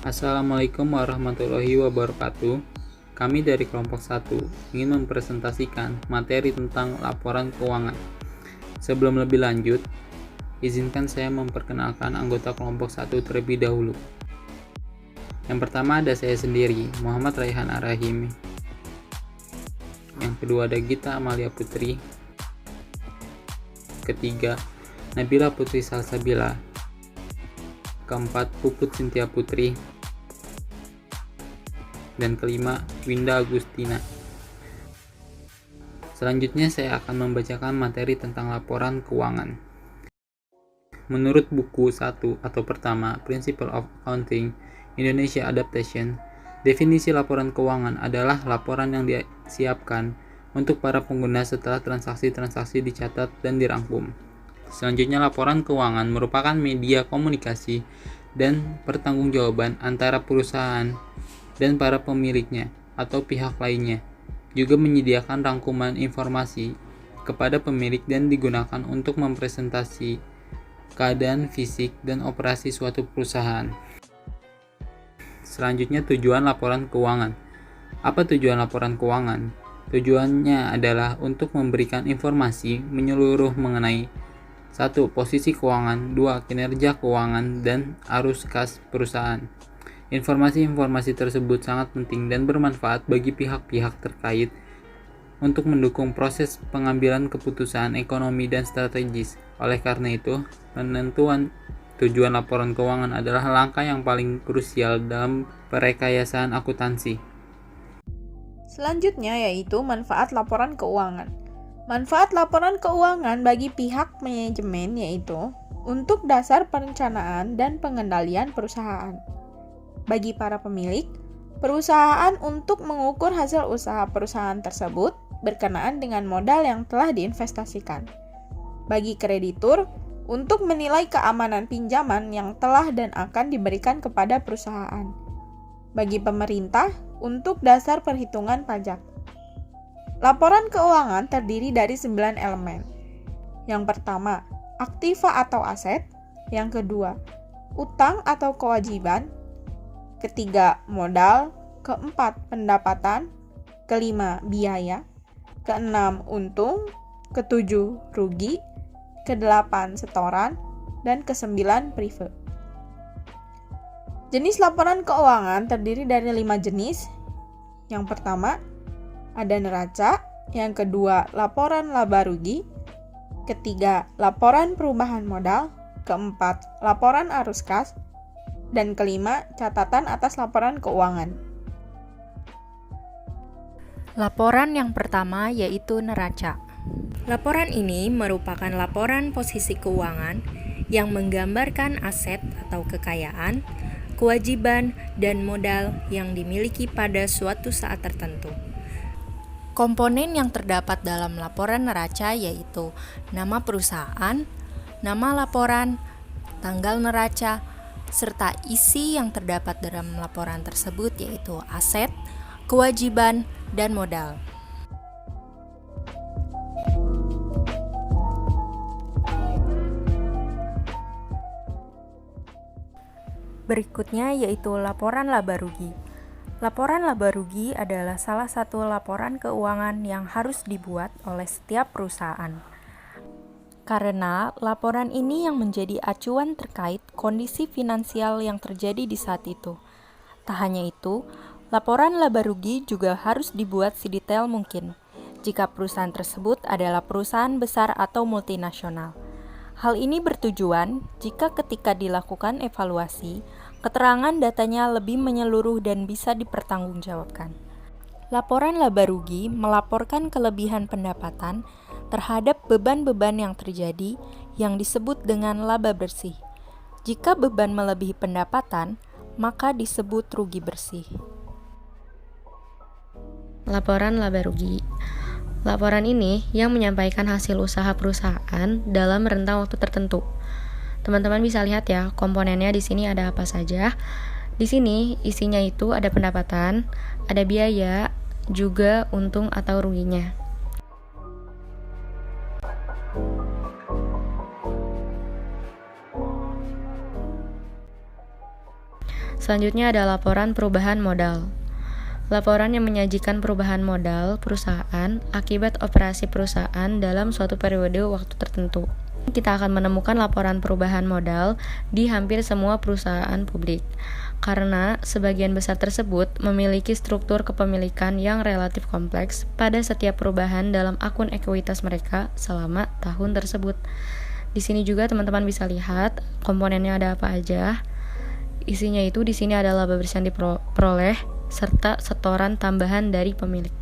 Assalamualaikum warahmatullahi wabarakatuh. Kami dari kelompok 1 ingin mempresentasikan materi tentang laporan keuangan. Sebelum lebih lanjut, izinkan saya memperkenalkan anggota kelompok 1 terlebih dahulu. Yang pertama ada saya sendiri, Muhammad Raihan Arahim. Yang kedua ada Gita Amalia Putri. Ketiga, Nabila Putri Salsabila. Keempat, Puput Cynthia Putri. Dan kelima, Winda Agustina. Selanjutnya saya akan membacakan materi tentang laporan keuangan. Menurut buku 1 atau pertama, Principle of Accounting Indonesia Adaptation, definisi laporan keuangan adalah laporan yang disiapkan untuk para pengguna setelah transaksi-transaksi dicatat dan dirangkum. Selanjutnya, laporan keuangan merupakan media komunikasi dan pertanggungjawaban antara perusahaan dan para pemiliknya atau pihak lainnya. Juga menyediakan rangkuman informasi kepada pemilik dan digunakan untuk mempresentasi keadaan fisik dan operasi suatu perusahaan. Selanjutnya, tujuan laporan keuangan. Apa tujuan laporan keuangan? Tujuannya adalah untuk memberikan informasi menyeluruh mengenai 1. Posisi keuangan, 2. Kinerja keuangan, dan arus kas perusahaan. Informasi-informasi tersebut sangat penting dan bermanfaat bagi pihak-pihak terkait untuk mendukung proses pengambilan keputusan ekonomi dan strategis. Oleh karena itu, penentuan tujuan laporan keuangan adalah langkah yang paling krusial dalam perekayasaan akuntansi. Selanjutnya yaitu manfaat laporan keuangan. Manfaat laporan keuangan bagi pihak manajemen yaitu untuk dasar perencanaan dan pengendalian perusahaan. Bagi para pemilik, perusahaan untuk mengukur hasil usaha perusahaan tersebut berkenaan dengan modal yang telah diinvestasikan. Bagi kreditur, untuk menilai keamanan pinjaman yang telah dan akan diberikan kepada perusahaan. Bagi pemerintah, untuk dasar perhitungan pajak. Laporan keuangan terdiri dari 9 elemen. Yang pertama, aktiva atau aset. Yang kedua, utang atau kewajiban. Ketiga, modal. Keempat, pendapatan. Kelima, biaya. Keenam, untung. Ketujuh, rugi. Kedelapan, setoran. Dan kesembilan, prive. Jenis laporan keuangan terdiri dari 5 jenis. Yang pertama, ada neraca. Yang kedua, laporan laba rugi. Ketiga, laporan perubahan modal. Keempat, laporan arus kas. Dan kelima, catatan atas laporan keuangan. Laporan yang pertama yaitu neraca. Laporan ini merupakan laporan posisi keuangan yang menggambarkan aset atau kekayaan, kewajiban, dan modal yang dimiliki pada suatu saat tertentu. Komponen yang terdapat dalam laporan neraca yaitu nama perusahaan, nama laporan, tanggal neraca, serta isi yang terdapat dalam laporan tersebut yaitu aset, kewajiban, dan modal. Berikutnya yaitu laporan laba rugi. Laporan laba rugi adalah salah satu laporan keuangan yang harus dibuat oleh setiap perusahaan. Karena laporan ini yang menjadi acuan terkait kondisi finansial yang terjadi di saat itu. Tak hanya itu, laporan laba rugi juga harus dibuat sedetail mungkin jika perusahaan tersebut adalah perusahaan besar atau multinasional. Hal ini bertujuan jika ketika dilakukan evaluasi, keterangan datanya lebih menyeluruh dan bisa dipertanggungjawabkan. Laporan laba rugi melaporkan kelebihan pendapatan terhadap beban-beban yang terjadi yang disebut dengan laba bersih. Jika beban melebihi pendapatan, maka disebut rugi bersih. Laporan laba rugi. Laporan ini yang menyampaikan hasil usaha perusahaan dalam rentang waktu tertentu. Teman-teman bisa lihat ya, komponennya di sini ada apa saja. Di sini isinya itu ada pendapatan, ada biaya, juga untung atau ruginya. Selanjutnya ada laporan perubahan modal. Laporan yang menyajikan perubahan modal perusahaan akibat operasi perusahaan dalam suatu periode waktu tertentu. Kita akan menemukan laporan perubahan modal di hampir semua perusahaan publik, karena sebagian besar tersebut memiliki struktur kepemilikan yang relatif kompleks pada setiap perubahan dalam akun ekuitas mereka selama tahun tersebut. Di sini juga teman-teman bisa lihat komponennya ada apa aja. Isinya itu di sini ada laba bersih yang diperoleh serta setoran tambahan dari pemilik.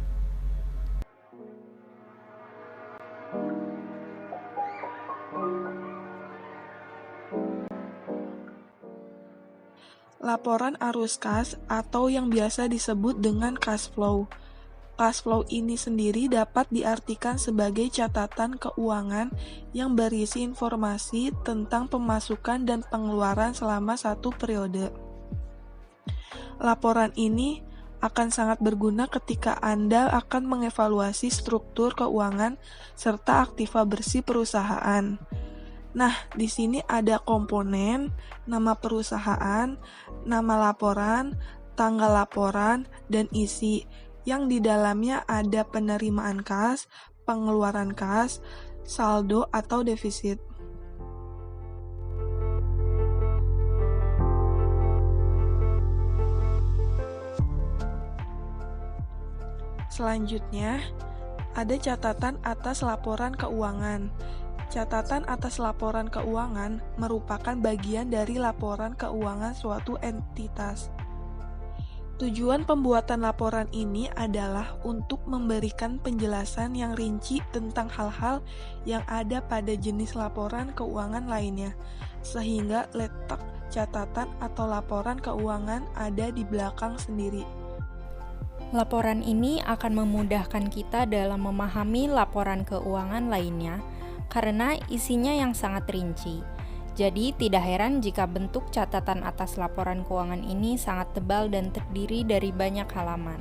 Laporan arus kas atau yang biasa disebut dengan cash flow. Cash flow ini sendiri dapat diartikan sebagai catatan keuangan yang berisi informasi tentang pemasukan dan pengeluaran selama satu periode. Laporan ini akan sangat berguna ketika Anda akan mengevaluasi struktur keuangan serta aktiva bersih perusahaan. Nah, di sini ada komponen, nama perusahaan, nama laporan, tanggal laporan, dan isi, yang di dalamnya ada penerimaan kas, pengeluaran kas, saldo atau defisit. Selanjutnya, ada catatan atas laporan keuangan. Catatan atas laporan keuangan merupakan bagian dari laporan keuangan suatu entitas. Tujuan pembuatan laporan ini adalah untuk memberikan penjelasan yang rinci tentang hal-hal yang ada pada jenis laporan keuangan lainnya, sehingga letak catatan atau laporan keuangan ada di belakang sendiri. Laporan ini akan memudahkan kita dalam memahami laporan keuangan lainnya karena isinya yang sangat rinci. Jadi tidak heran jika bentuk catatan atas laporan keuangan ini sangat tebal dan terdiri dari banyak halaman.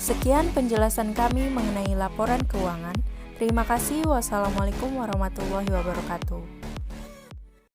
Sekian penjelasan kami mengenai laporan keuangan. Terima kasih. Wassalamualaikum warahmatullahi wabarakatuh.